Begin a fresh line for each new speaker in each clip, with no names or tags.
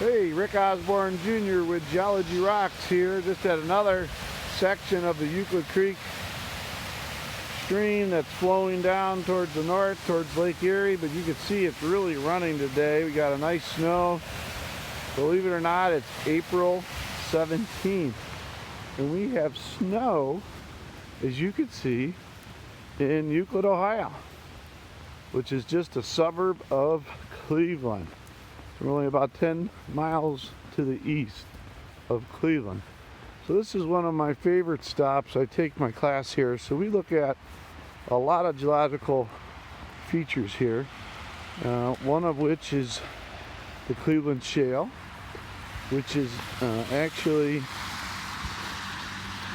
Hey, Rick Osborne Jr. with Geology Rocks here, just at another section of the Euclid Creek stream that's flowing down towards the north, towards Lake Erie, but you can see it's really running today. We got a nice snow. Believe it or not, it's April 17th, and we have snow, as you can see, in Euclid, Ohio, which is just a suburb of Cleveland. We're only about 10 miles to the east of Cleveland. So this is one of my favorite stops. I take my class here, so we look at a lot of geological features here, one of which is the Cleveland Shale, which is actually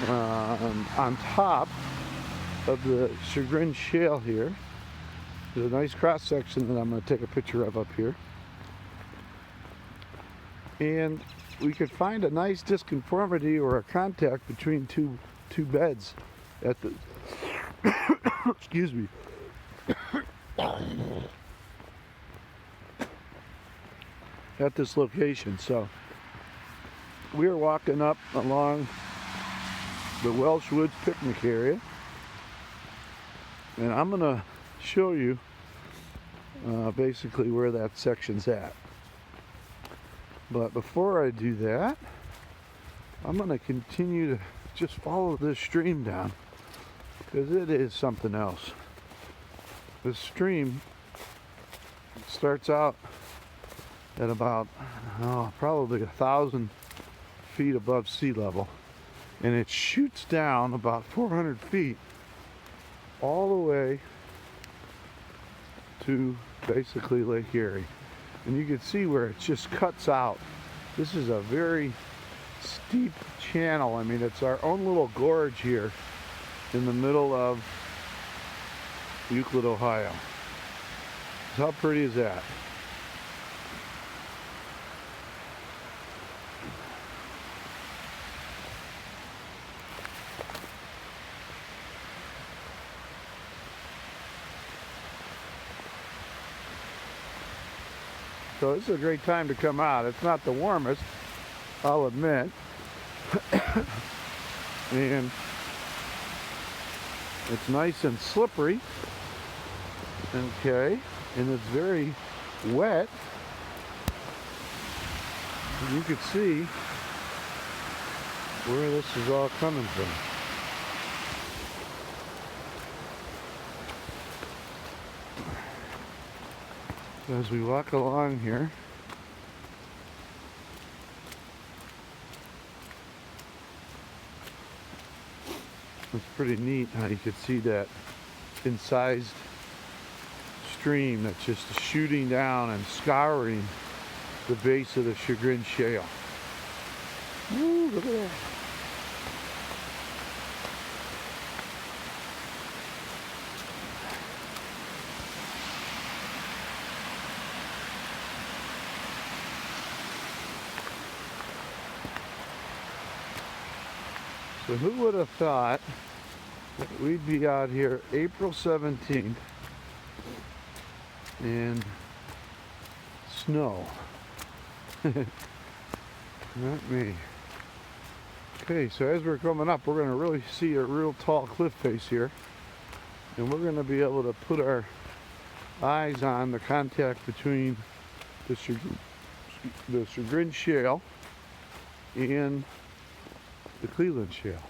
on top of the Chagrin Shale here. There's a nice cross section that I'm going to take a picture of up here. And we could find a nice disconformity or a contact between two beds at the excuse me at this location. So we are walking up along the Welsh Woods picnic area, and I'm gonna show you basically where that section's at. But before I do that, I'm going to continue to just follow this stream down, because it is something else. This stream starts out at about probably 1,000 feet above sea level, and it shoots down about 400 feet all the way to basically Lake Erie. And you can see where it just cuts out. This is a very steep channel. I mean, it's our own little gorge here in the middle of Euclid, Ohio. How pretty is that? So this is a great time to come out. It's not the warmest, I'll admit. And it's nice and slippery. Okay, and it's very wet. And you can see where this is all coming from. As we walk along here, it's pretty neat how you can see that incised stream that's just shooting down and scouring the base of the Chagrin Shale. Ooh, look at that. So who would have thought that we'd be out here April 17th in snow? Not me. Okay, so as we're coming up, we're going to really see a real tall cliff face here. And we're going to be able to put our eyes on the contact between the Chagrin Shale and the Cleveland Shale.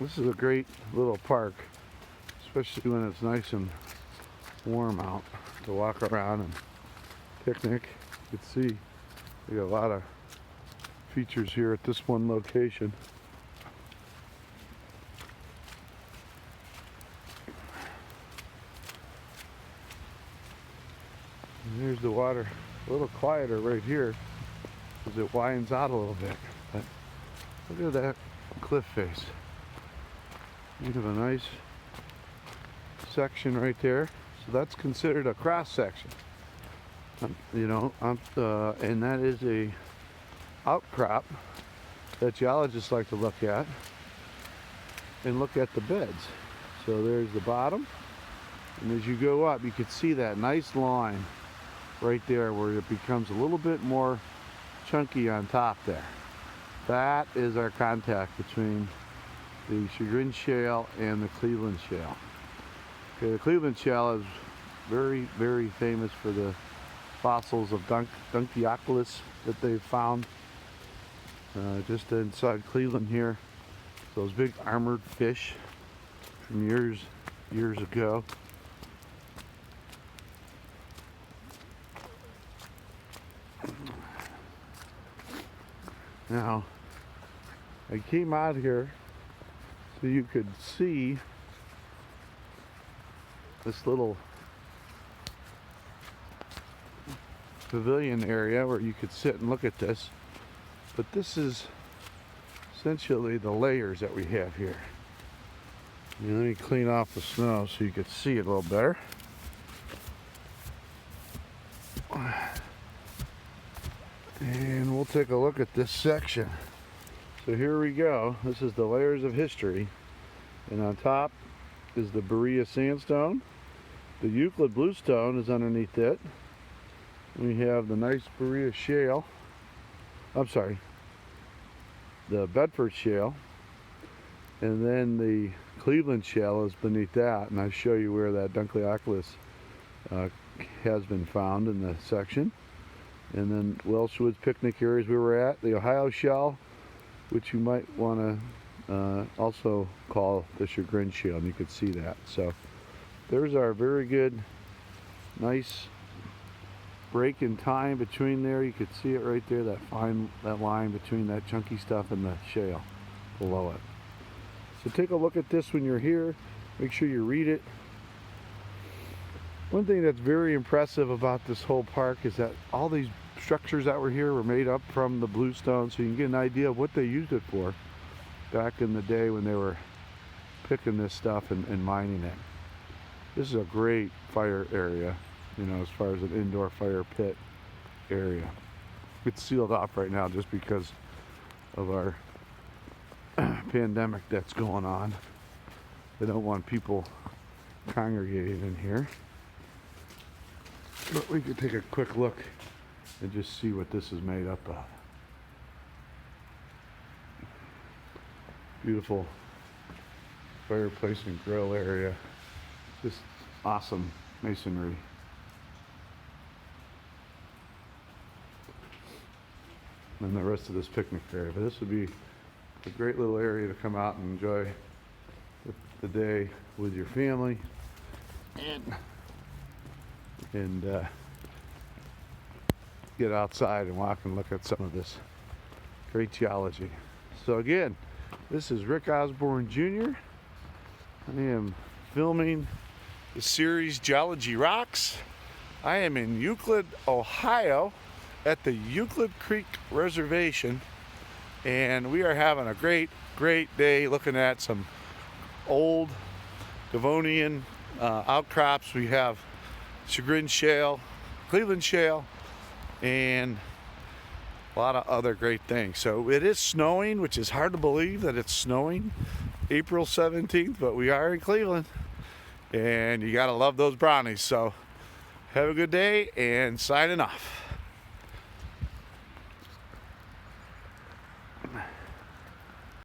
This is a great little park, especially when it's nice and warm out, to walk around and picnic. You can see we got a lot of features here at this one location. And there's the water, a little quieter right here, because it winds out a little bit. But look at that cliff face. You have a nice section right there. So that's considered a cross section. And that is a outcrop that geologists like to look at and look at the beds. So there's the bottom, and as you go up, you can see that nice line right there where it becomes a little bit more chunky on top there. That is our contact between the Chagrin Shale and the Cleveland Shale. Okay, the Cleveland Shale is very, very famous for the fossils of Euclid that they've found just inside Cleveland here. Those big armored fish from years ago. Now, I came out here so you could see this little pavilion area where you could sit and look at this. But this is essentially the layers that we have here. Let me clean off the snow so you could see it a little better. And we'll take a look at this section. So here we go. This is the layers of history. And on top is the Berea sandstone. The Euclid bluestone is underneath it. We have the nice Berea shale. I'm sorry, the Bedford shale. And then the Cleveland shale is beneath that. And I show you where that Euclid has been found in the section. And then Welsh Woods picnic areas we were at. The Ohio shale, which you might want to also call the Chagrin shale, and you could see that. So there's our very good, nice break in time between there. You could see it right there, that line between that chunky stuff and the shale below it. So take a look at this when you're here. Make sure you read it. One thing that's very impressive about this whole park is that all these structures that were here were made up from the bluestone, so you can get an idea of what they used it for back in the day when they were picking this stuff and mining it. This is a great fire area, you know, as far as an indoor fire pit area. It's sealed off right now just because of our pandemic that's going on. They don't want people congregating in here. But we could take a quick look and just see what this is made up of. Beautiful fireplace and grill area. Just awesome masonry. And the rest of this picnic area. But this would be a great little area to come out and enjoy the day with your family and get outside and walk and look at some of this great geology. So again, this is Rick Osborne Jr. I am filming the series Geology Rocks. I am in Euclid, Ohio at the Euclid Creek Reservation, and we are having a great day looking at some old Devonian outcrops. We have Chagrin Shale, Cleveland Shale, and a lot of other great things. So it is snowing, which is hard to believe that it's snowing April 17th, but we are in Cleveland, and you gotta love those brownies. So have a good day, and signing off.